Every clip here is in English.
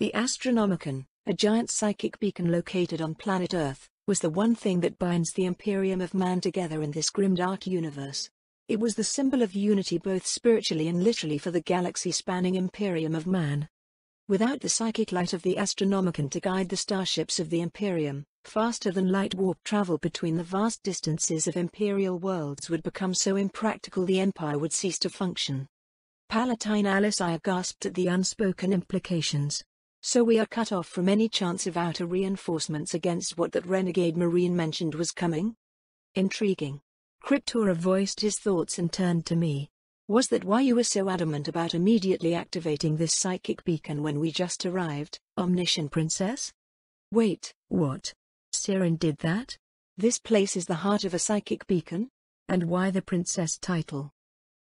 The Astronomicon, a giant psychic beacon located on planet Earth, was the one thing that binds the Imperium of Man together in this grimdark universe. It was the symbol of unity both spiritually and literally for the galaxy-spanning Imperium of Man. Without the psychic light of the Astronomicon to guide the starships of the Imperium, faster-than-light warp travel between the vast distances of Imperial worlds would become so impractical the Empire would cease to function. Palatine Alisaya gasped at the unspoken implications. So we are cut off from any chance of outer reinforcements against what that renegade Marine mentioned was coming? Intriguing. Cryptora voiced his thoughts and turned to me. Was that why you were so adamant about immediately activating this psychic beacon when we just arrived, Omniscient Princess? Wait, what? Sirin did that? This place is the heart of a psychic beacon? And why the princess title?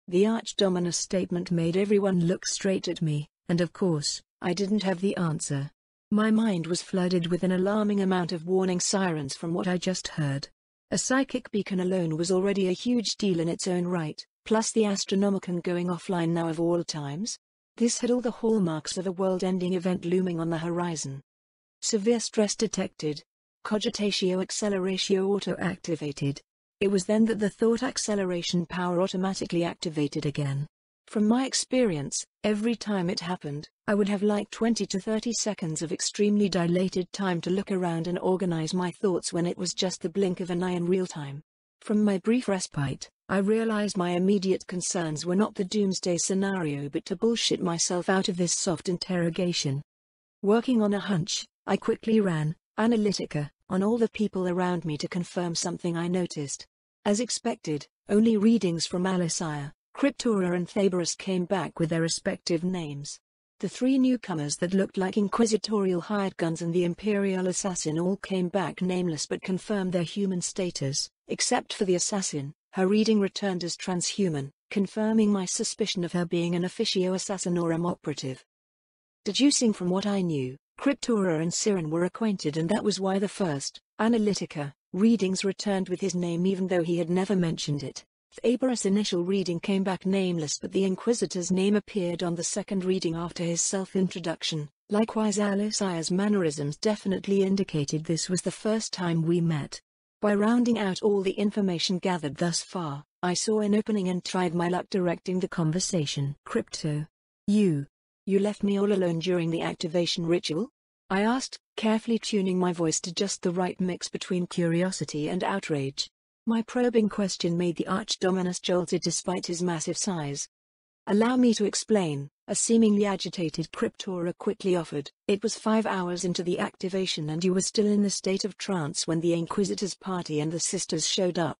The Archdominus statement made everyone look straight at me, and of course, I didn't have the answer. My mind was flooded with an alarming amount of warning sirens from what I just heard. A psychic beacon alone was already a huge deal in its own right, plus the Astronomicon going offline now of all times. This had all the hallmarks of a world-ending event looming on the horizon. Severe stress detected. Cogitatio acceleratio auto-activated. It was then that the thought acceleration power automatically activated again. From my experience, every time it happened, I would have like 20 to 30 seconds of extremely dilated time to look around and organize my thoughts when it was just the blink of an eye in real time. From my brief respite, I realized my immediate concerns were not the doomsday scenario but to bullshit myself out of this soft interrogation. Working on a hunch, I quickly ran Analytica on all the people around me to confirm something I noticed. As expected, only readings from Alisaya, Cryptora and Thaberus came back with their respective names. The three newcomers that looked like inquisitorial hired guns and the Imperial assassin all came back nameless but confirmed their human status, except for the assassin. Her reading returned as transhuman, confirming my suspicion of her being an officio assassinorum operative. Deducing from what I knew, Cryptora and Sirin were acquainted and that was why the first, Analytica, readings returned with his name even though he had never mentioned it. Thaberus' initial reading came back nameless but the Inquisitor's name appeared on the second reading after his self-introduction. Likewise Alisaya's mannerisms definitely indicated this was the first time we met. By rounding out all the information gathered thus far, I saw an opening and tried my luck directing the conversation. Crypto. You left me all alone during the activation ritual? I asked, carefully tuning my voice to just the right mix between curiosity and outrage. My probing question made the Archdominus jolted despite his massive size. Allow me to explain, a seemingly agitated Cryptora quickly offered. It was 5 hours into the activation and you were still in the state of trance when the Inquisitor's party and the sisters showed up.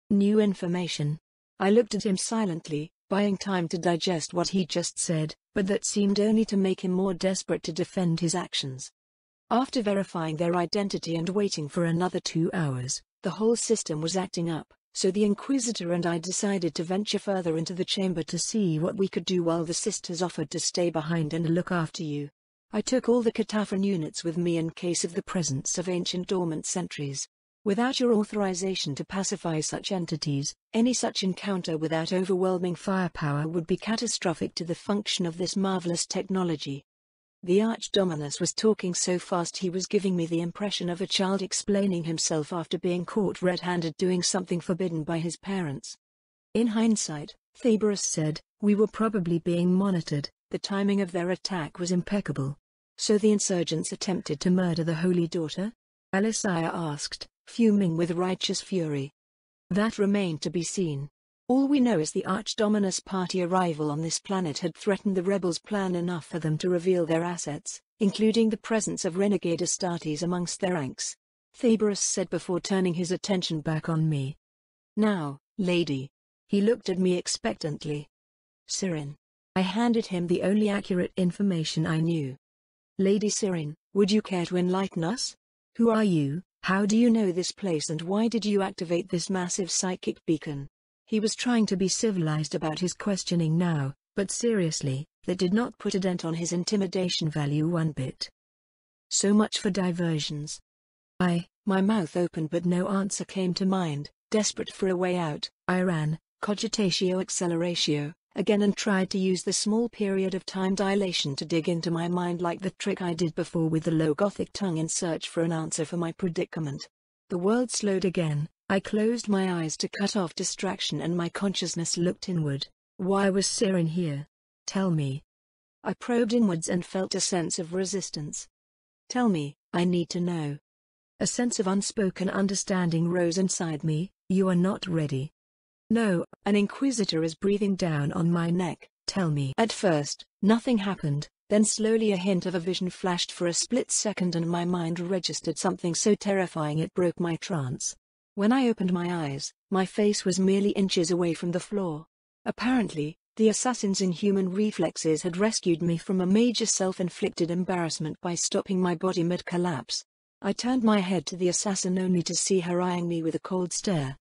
New information. I looked at him silently, buying time to digest what he just said, but that seemed only to make him more desperate to defend his actions. After verifying their identity and waiting for another 2 hours, the whole system was acting up, so the Inquisitor and I decided to venture further into the chamber to see what we could do while the sisters offered to stay behind and look after you. I took all the Kataphron units with me in case of the presence of ancient dormant sentries. Without your authorization to pacify such entities, any such encounter without overwhelming firepower would be catastrophic to the function of this marvelous technology. The Archdominus was talking so fast he was giving me the impression of a child explaining himself after being caught red-handed doing something forbidden by his parents. In hindsight, Thaberus said, we were probably being monitored, the timing of their attack was impeccable. So the insurgents attempted to murder the Holy Daughter? Alisaya asked, fuming with righteous fury. That remained to be seen. All we know is the Archdominus party arrival on this planet had threatened the rebels' plan enough for them to reveal their assets, including the presence of renegade Astartes amongst their ranks. Thaberus said before turning his attention back on me. Now, lady. He looked at me expectantly. Sirin. I handed him the only accurate information I knew. Lady Sirin, would you care to enlighten us? Who are you, how do you know this place and why did you activate this massive psychic beacon? He was trying to be civilized about his questioning now, but seriously, that did not put a dent on his intimidation value one bit. So much for diversions. My mouth opened but no answer came to mind. Desperate for a way out, I ran, cogitatio acceleratio, again and tried to use the small period of time dilation to dig into my mind like the trick I did before with the low Gothic tongue in search for an answer for my predicament. The world slowed again. I closed my eyes to cut off distraction and my consciousness looked inward. Why was Sirin here? Tell me. I probed inwards and felt a sense of resistance. Tell me, I need to know. A sense of unspoken understanding rose inside me. You are not ready. No, an inquisitor is breathing down on my neck. Tell me. At first, nothing happened, then slowly a hint of a vision flashed for a split second and my mind registered something so terrifying it broke my trance. When I opened my eyes, my face was merely inches away from the floor. Apparently, the assassin's inhuman reflexes had rescued me from a major self-inflicted embarrassment by stopping my body mid-collapse. I turned my head to the assassin only to see her eyeing me with a cold stare.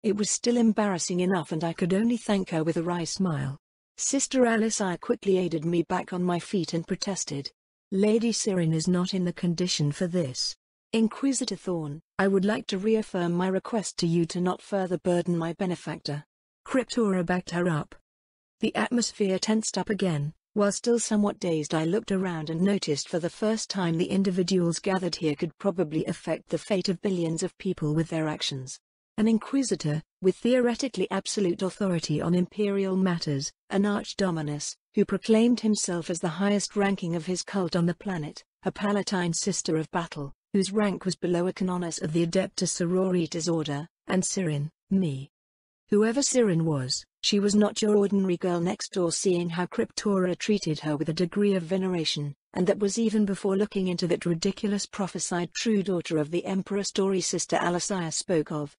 It was still embarrassing enough and I could only thank her with a wry smile. Sister Alicia quickly aided me back on my feet and protested. Lady Sirin is not in the condition for this. Inquisitor Thorn, I would like to reaffirm my request to you to not further burden my benefactor. Cryptora backed her up. The atmosphere tensed up again. While still somewhat dazed, I looked around and noticed for the first time the individuals gathered here could probably affect the fate of billions of people with their actions. An inquisitor, with theoretically absolute authority on imperial matters, an archdominus, who proclaimed himself as the highest ranking of his cult on the planet, a palatine sister of battle, whose rank was below a canoness of the Adeptus Sororitas order, and Sirin, me. Whoever Sirin was, she was not your ordinary girl next door. Seeing how Cryptora treated her with a degree of veneration, and that was even before looking into that ridiculous prophesied true daughter of the Emperor story Sister Alicia spoke of.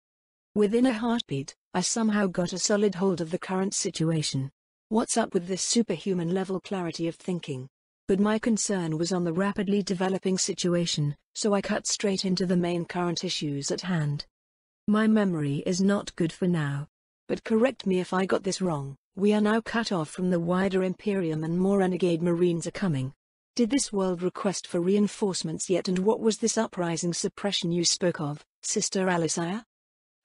Within a heartbeat, I somehow got a solid hold of the current situation. What's up with this superhuman level clarity of thinking? But my concern was on the rapidly developing situation, so I cut straight into the main current issues at hand. My memory is not good for now. But correct me if I got this wrong, we are now cut off from the wider Imperium and more renegade Marines are coming. Did this world request for reinforcements yet, and what was this uprising suppression you spoke of, Sister Alicia?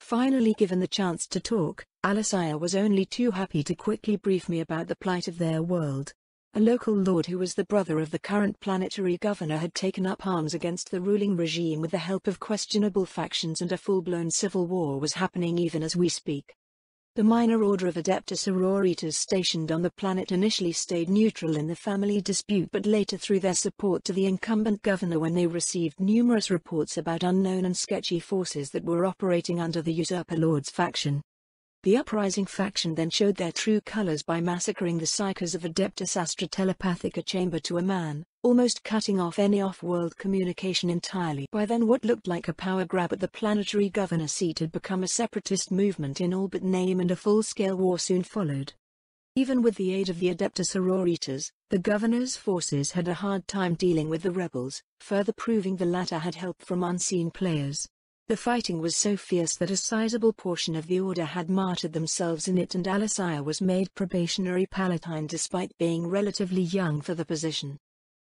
Finally given the chance to talk, Alicia was only too happy to quickly brief me about the plight of their world. A local lord who was the brother of the current planetary governor had taken up arms against the ruling regime with the help of questionable factions, and a full-blown civil war was happening even as we speak. The minor order of Adeptus Sororitas stationed on the planet initially stayed neutral in the family dispute, but later threw their support to the incumbent governor when they received numerous reports about unknown and sketchy forces that were operating under the Usurper Lord's faction. The uprising faction then showed their true colors by massacring the psychers of Adeptus Astra Telepathica chamber to a man, almost cutting off any off-world communication entirely. By then what looked like a power grab at the planetary governor seat had become a separatist movement in all but name, and a full-scale war soon followed. Even with the aid of the Adeptus Sororitas, the governor's forces had a hard time dealing with the rebels, further proving the latter had help from unseen players. The fighting was so fierce that a sizable portion of the order had martyred themselves in it, and Alicia was made probationary palatine despite being relatively young for the position.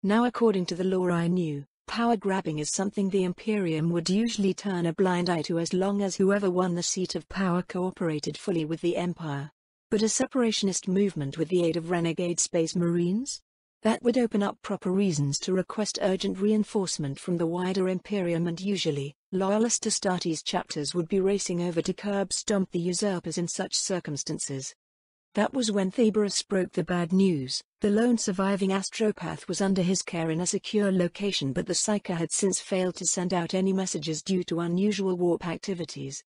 Now, according to the lore I knew, power grabbing is something the Imperium would usually turn a blind eye to as long as whoever won the seat of power cooperated fully with the Empire. But a separationist movement with the aid of renegade Space Marines? That would open up proper reasons to request urgent reinforcement from the wider Imperium, and usually, loyalist Astartes chapters would be racing over to curb-stomp the usurpers in such circumstances. That was when Theberus broke the bad news. The lone surviving astropath was under his care in a secure location, but the Psyker had since failed to send out any messages due to unusual warp activities.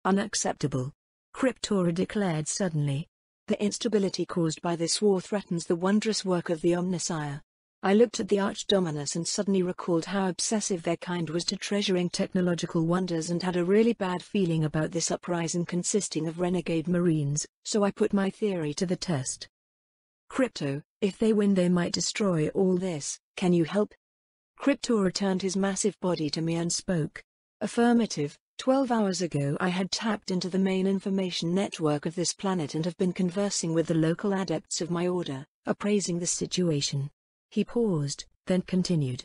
Unacceptable, Cryptora declared suddenly. The instability caused by this war threatens the wondrous work of the Omnissiah. I looked at the Archdominus and suddenly recalled how obsessive their kind was to treasuring technological wonders, and had a really bad feeling about this uprising consisting of renegade Marines, so I put my theory to the test. Crypto, if they win they might destroy all this, can you help? Crypto returned his massive body to me and spoke. Affirmative. 12 hours ago I had tapped into the main information network of this planet and have been conversing with the local adepts of my order, appraising the situation. He paused, then continued.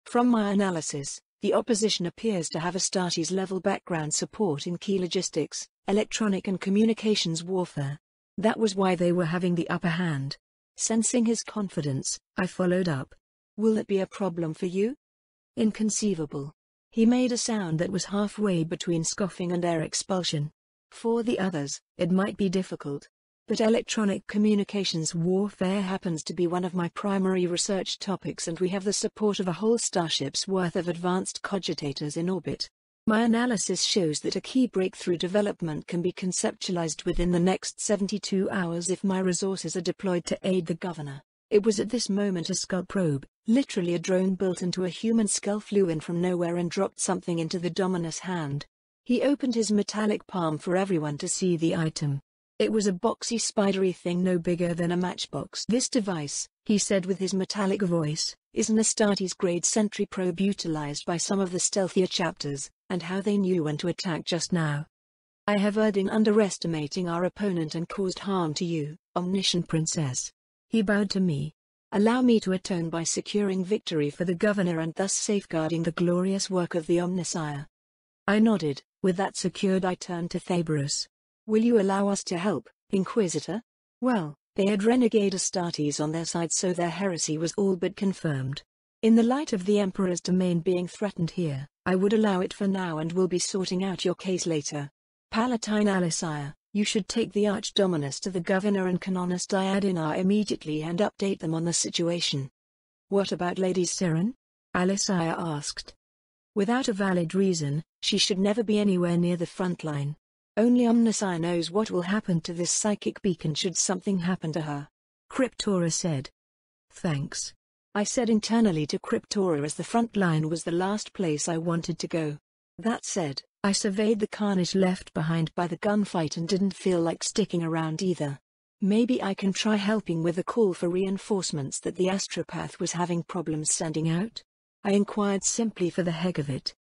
From my analysis, the opposition appears to have Astartes-level background support in key logistics, electronic and communications warfare. That was why they were having the upper hand. Sensing his confidence, I followed up. Will it be a problem for you? Inconceivable. He made a sound that was halfway between scoffing and air expulsion. For the others, it might be difficult. But electronic communications warfare happens to be one of my primary research topics, and we have the support of a whole starship's worth of advanced cogitators in orbit. My analysis shows that a key breakthrough development can be conceptualized within the next 72 hours if my resources are deployed to aid the governor. It was at this moment a skull probe, literally a drone built into a human skull, flew in from nowhere and dropped something into the Dominus' hand. He opened his metallic palm for everyone to see the item. It was a boxy spidery thing no bigger than a matchbox. This device, he said with his metallic voice, is an Astartes-grade sentry probe utilized by some of the stealthier chapters, and how they knew when to attack just now. I have erred in underestimating our opponent and caused harm to you, omniscient princess. He bowed to me. Allow me to atone by securing victory for the governor and thus safeguarding the glorious work of the Omnissiah. I nodded. With that secured, I turned to Thabrus. Will you allow us to help, Inquisitor? Well, they had renegade Astartes on their side, so their heresy was all but confirmed. In the light of the Emperor's domain being threatened here, I would allow it for now and will be sorting out your case later. Palatine Alisire, you should take the Archdominus to the governor and Canonus Diadonar immediately and update them on the situation. What about Lady Siren? Alisire asked. Without a valid reason, she should never be anywhere near the front line. Only Omnissiah knows what will happen to this psychic beacon should something happen to her. Cryptora said. Thanks. I said internally to Cryptora, as the front line was the last place I wanted to go. That said, I surveyed the carnage left behind by the gunfight and didn't feel like sticking around either. Maybe I can try helping with the call for reinforcements that the astropath was having problems sending out? I inquired simply for the heck of it.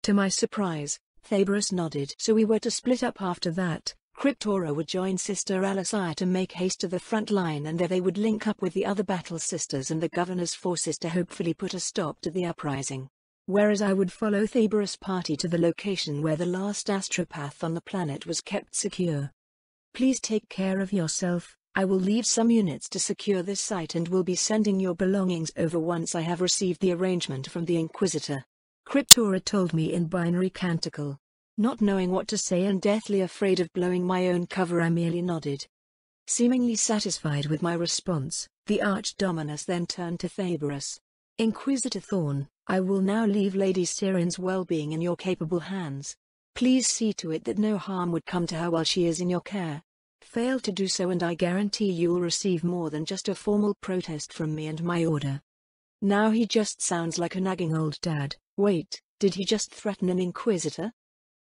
To my surprise, Thabrus nodded. So we were to split up after that. Cryptora would join Sister Alisire to make haste to the front line, and there they would link up with the other battle sisters and the governor's forces to hopefully put a stop to the uprising. Whereas I would follow Thabrus' party to the location where the last astropath on the planet was kept secure. Please take care of yourself. I will leave some units to secure this site and will be sending your belongings over once I have received the arrangement from the Inquisitor. Cryptora told me in binary canticle. Not knowing what to say and deathly afraid of blowing my own cover, I merely nodded. Seemingly satisfied with my response, the Archdominus then turned to Thabrus. Inquisitor Thorn, I will now leave Lady Siren's well-being in your capable hands. Please see to it that no harm would come to her while she is in your care. Fail to do so and I guarantee you'll receive more than just a formal protest from me and my order. Now he just sounds like a nagging old dad. Wait, did he just threaten an Inquisitor?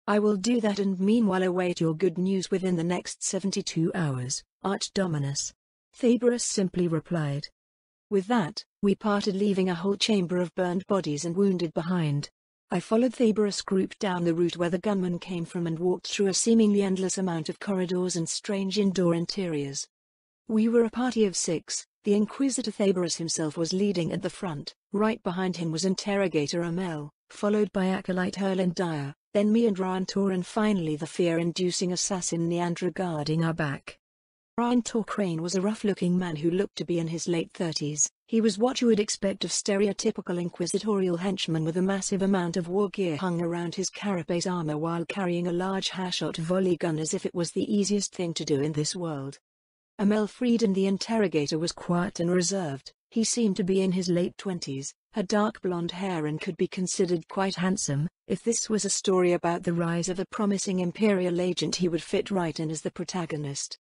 I will do that and meanwhile await your good news within the next 72 hours, Archdominus. Thabrus simply replied. With that, we parted, leaving a whole chamber of burned bodies and wounded behind. I followed Thabrus' group down the route where the gunman came from and walked through a seemingly endless amount of corridors and strange indoor interiors. We were a party of 6. The Inquisitor Thabrus himself was leading at the front. Right behind him was Interrogator Amel, followed by Acolyte Herlindia, then me and Ryantor, and finally the fear-inducing assassin Neandra guarding our back. Ryantor Crane was a rough-looking man who looked to be in his late 30s. He was what you would expect of stereotypical inquisitorial henchman, with a massive amount of war gear hung around his carapace armor while carrying a large Hashot volley gun as if it was the easiest thing to do in this world. Amel Frieden the Interrogator was quiet and reserved. He seemed to be in his late 20s, had dark blonde hair and could be considered quite handsome. If this was a story about the rise of a promising Imperial agent, he would fit right in as the protagonist.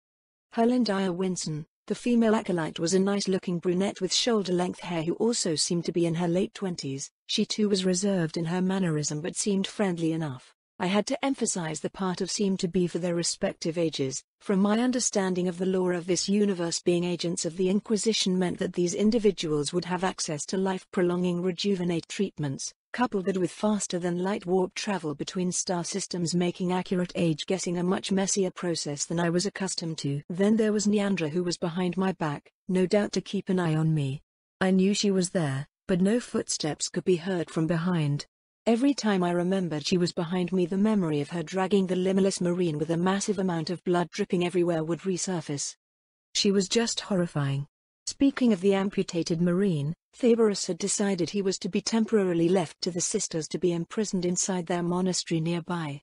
Herlindia Winson, the female acolyte, was a nice-looking brunette with shoulder-length hair who also seemed to be in her late 20s. She too was reserved in her mannerism but seemed friendly enough. I had to emphasize the part of seemed to be for their respective ages. From my understanding of the lore of this universe, being agents of the Inquisition meant that these individuals would have access to life-prolonging rejuvenate treatments, coupled with faster-than-light warp travel between star systems, making accurate age-guessing a much messier process than I was accustomed to. Then there was Neandra, who was behind my back, no doubt to keep an eye on me. I knew she was there, but no footsteps could be heard from behind. Every time I remembered she was behind me, the memory of her dragging the limbless marine with a massive amount of blood dripping everywhere would resurface. She was just horrifying. Speaking of the amputated marine, Thaborus had decided he was to be temporarily left to the sisters to be imprisoned inside their monastery nearby.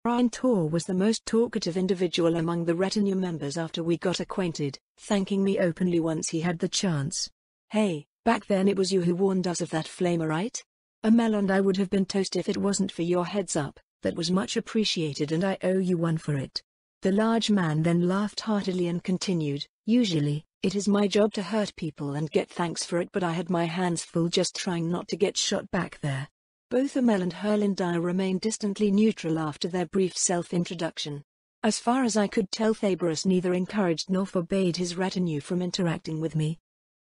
Reintor was the most talkative individual among the retinue members after we got acquainted, thanking me openly once he had the chance. "Hey, back then it was you who warned us of that flame, right? Amel and I would have been toast if it wasn't for your heads up. That was much appreciated and I owe you one for it." The large man then laughed heartily and continued, "Usually, it is my job to hurt people and get thanks for it, but I had my hands full just trying not to get shot back there." Both Amel and Herlindir remained distantly neutral after their brief self-introduction. As far as I could tell, Thaborus neither encouraged nor forbade his retinue from interacting with me.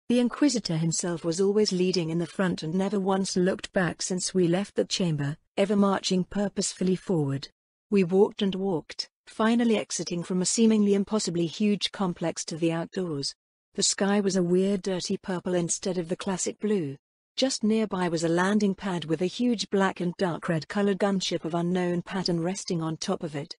The Inquisitor himself was always leading in the front and never once looked back since we left the chamber, ever marching purposefully forward. We walked and walked, finally exiting from a seemingly impossibly huge complex to the outdoors. The sky was a weird dirty purple instead of the classic blue. Just nearby was a landing pad with a huge black and dark red-colored gunship of unknown pattern resting on top of it.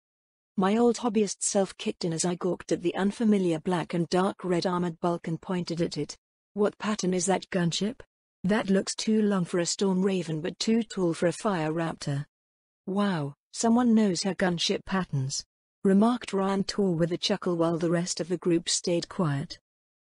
My old hobbyist self kicked in as I gawked at the unfamiliar black and dark red armored bulk and pointed at it. "What pattern is that gunship? That looks too long for a Storm Raven but too tall for a Fire Raptor." "Wow, someone knows her gunship patterns," remarked Reintor with a chuckle while the rest of the group stayed quiet.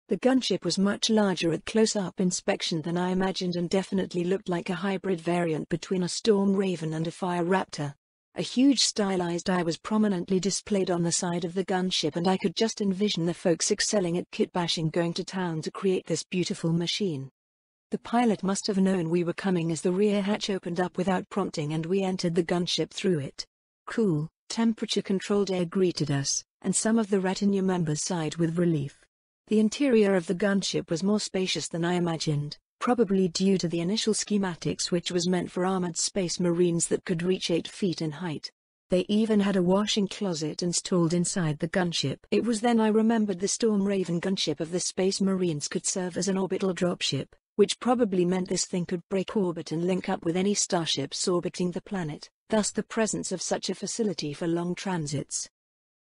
The gunship was much larger at close-up inspection than I imagined and definitely looked like a hybrid variant between a Storm Raven and a Fire Raptor. A huge stylized eye was prominently displayed on the side of the gunship and I could just envision the folks excelling at kit-bashing going to town to create this beautiful machine. The pilot must have known we were coming as the rear hatch opened up without prompting and we entered the gunship through it. Cool, temperature-controlled air greeted us, and some of the retinue members sighed with relief. The interior of the gunship was more spacious than I imagined, probably due to the initial schematics, which was meant for armored space marines that could reach 8 feet in height. They even had a washing closet installed inside the gunship. It was then I remembered the Storm Raven gunship of the Space Marines could serve as an orbital dropship, which probably meant this thing could break orbit and link up with any starships orbiting the planet, thus the presence of such a facility for long transits.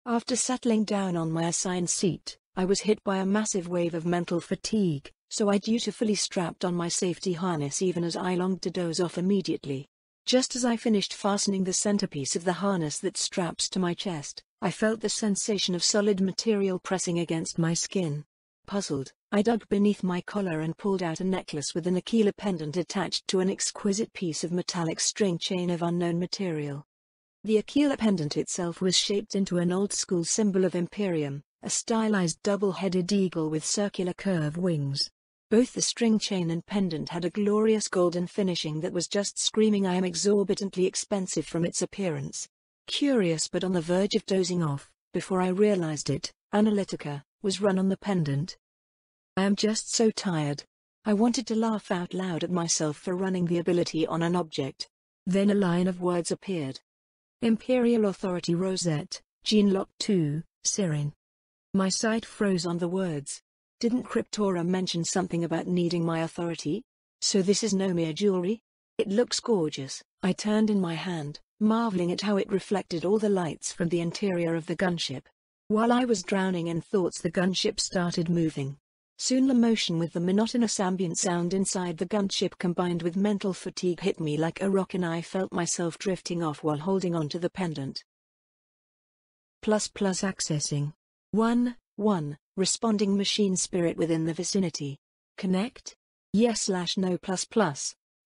After settling down on my assigned seat, I was hit by a massive wave of mental fatigue, so I dutifully strapped on my safety harness even as I longed to doze off immediately. Just as I finished fastening the centerpiece of the harness that straps to my chest, I felt the sensation of solid material pressing against my skin. Puzzled, I dug beneath my collar and pulled out a necklace with an Aquila pendant attached to an exquisite piece of metallic string chain of unknown material. The Aquila pendant itself was shaped into an old-school symbol of Imperium, a stylized double-headed eagle with circular curved wings. Both the string chain and pendant had a glorious golden finishing that was just screaming I am exorbitantly expensive from its appearance. Curious but on the verge of dozing off, before I realized it, Analytica was run on the pendant. "I am just so tired." I wanted to laugh out loud at myself for running the ability on an object. Then a line of words appeared. Imperial Authority Rosette, Genlock 2, Sirin. My sight froze on the words. Didn't Cryptora mention something about needing my authority? So this is no mere jewelry? It looks gorgeous. I turned in my hand, marveling at how it reflected all the lights from the interior of the gunship. While I was drowning in thoughts, the gunship started moving. Soon the motion with the monotonous ambient sound inside the gunship combined with mental fatigue hit me like a rock and I felt myself drifting off while holding on to the pendant. Accessing. 1. Responding machine spirit within the vicinity. Connect? Yes/no.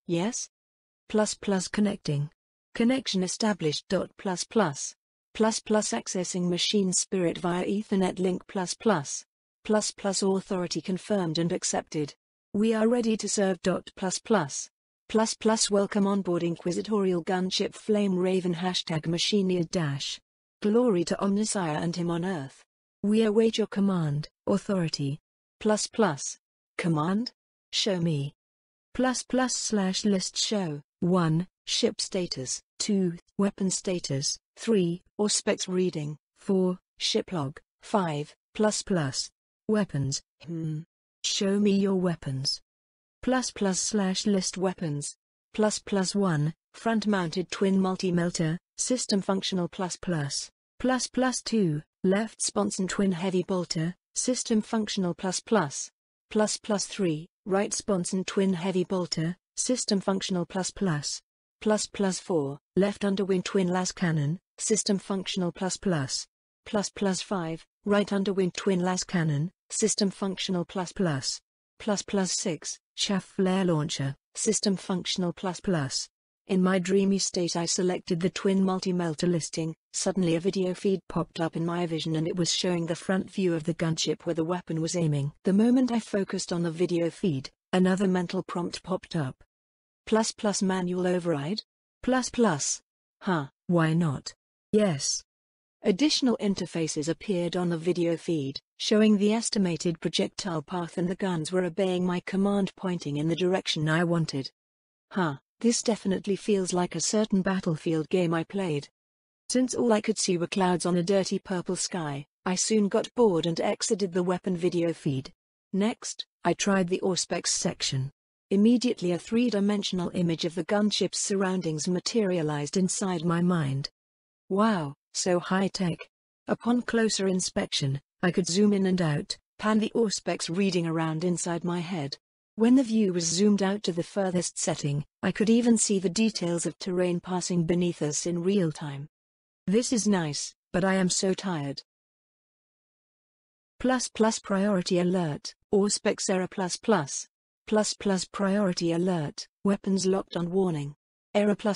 Yes? Connecting. Connection established. Accessing machine spirit via Ethernet link. Authority confirmed and accepted. We are ready to serve. Welcome on board Inquisitorial Gunship Flame Raven #Machineer-. Glory to Omnissiah and him on Earth. We await your command, Authority. Command? Show me. /list show. 1. Ship status. 2. Weapon status. 3. Auspex reading. 4. Ship log. 5. Weapons. Show me your weapons. /list weapons. ++1, front-mounted twin multi-melter, system functional ++2, left sponson twin heavy bolter, system functional ++3, right sponson twin heavy bolter, system functional ++4, left underwing twin las cannon, system functional ++5, right underwing twin las cannon, system functional ++6, shaft flare launcher, system functional ++. In my dreamy state I selected the twin multi-melter listing. Suddenly a video feed popped up in my vision and it was showing the front view of the gunship where the weapon was aiming. The moment I focused on the video feed, another mental prompt popped up. ++ manual override? ++. Huh, why not? Yes. Additional interfaces appeared on the video feed, showing the estimated projectile path and the guns were obeying my command pointing in the direction I wanted. Huh, this definitely feels like a certain Battlefield game I played. Since all I could see were clouds on a dirty purple sky, I soon got bored and exited the weapon video feed. Next, I tried the Auspex section. Immediately a three-dimensional image of the gunship's surroundings materialized inside my mind. Wow, so high-tech. Upon closer inspection, I could zoom in and out, pan the Auspex reading around inside my head. When the view was zoomed out to the furthest setting, I could even see the details of terrain passing beneath us in real time. This is nice, but I am so tired. Priority alert, Auspex error ++. Priority alert, weapons locked on warning. Error ++.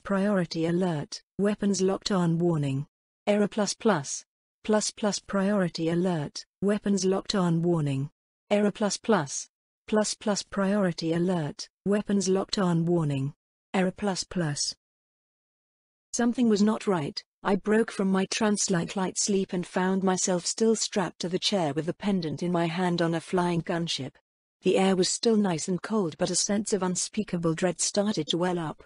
Priority alert, weapons locked on warning. Error ++. Priority alert, weapons locked on warning. Error ++. Priority alert, weapons locked on warning. Error ++. Something was not right. I broke from my trance-like light sleep and found myself still strapped to the chair with the pendant in my hand on a flying gunship. The air was still nice and cold, but a sense of unspeakable dread started to well up.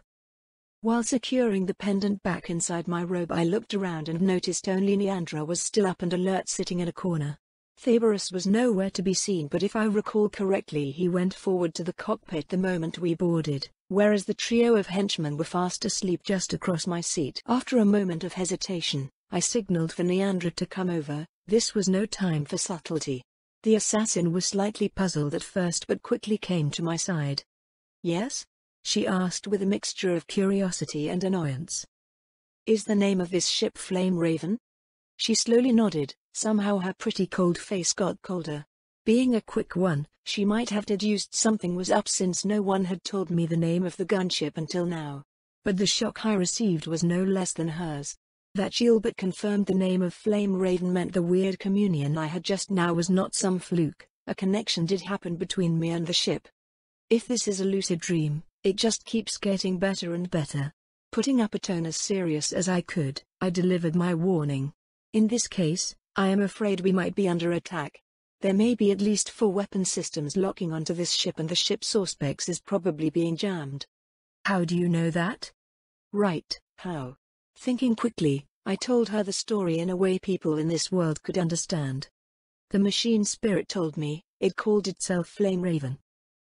While securing the pendant back inside my robe, I looked around and noticed only Neandra was still up and alert, sitting in a corner. Thaberus was nowhere to be seen, but if I recall correctly he went forward to the cockpit the moment we boarded, whereas the trio of henchmen were fast asleep just across my seat. After a moment of hesitation, I signaled for Neandra to come over. This was no time for subtlety. The assassin was slightly puzzled at first but quickly came to my side. "Yes?" she asked with a mixture of curiosity and annoyance. "Is the name of this ship Flame Raven?" She slowly nodded. Somehow her pretty cold face got colder. Being a quick one, she might have deduced something was up since no one had told me the name of the gunship until now. But the shock I received was no less than hers. That she all but confirmed the name of Flame Raven meant the weird communion I had just now was not some fluke. A connection did happen between me and the ship. If this is a lucid dream, it just keeps getting better and better. Putting up a tone as serious as I could, I delivered my warning. In this case, I am afraid we might be under attack. There may be at least 4 weapon systems locking onto this ship and the ship's Auspex is probably being jammed. How do you know that? Right, how? Thinking quickly, I told her the story in a way people in this world could understand. The machine spirit told me, it called itself Flame Raven.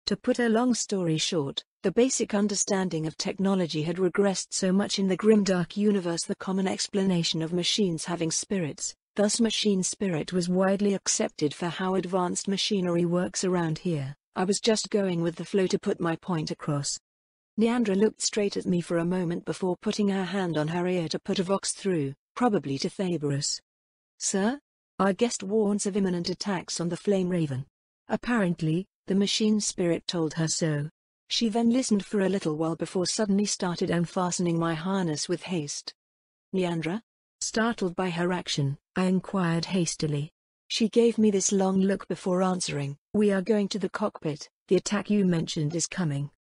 To put a long story short, the basic understanding of technology had regressed so much in the grimdark universe, the common explanation of machines having spirits. Thus machine spirit was widely accepted for how advanced machinery works around here. I was just going with the flow to put my point across. Neandra looked straight at me for a moment before putting her hand on her ear to put a vox through, probably to Thaberus. "Sir? Our guest warns of imminent attacks on the Flame Raven." Apparently, the machine spirit told her so. She then listened for a little while before suddenly started unfastening my harness with haste. "Neandra?" Startled by her action, I inquired hastily. She gave me this long look before answering. "We are going to the cockpit. The attack you mentioned is coming."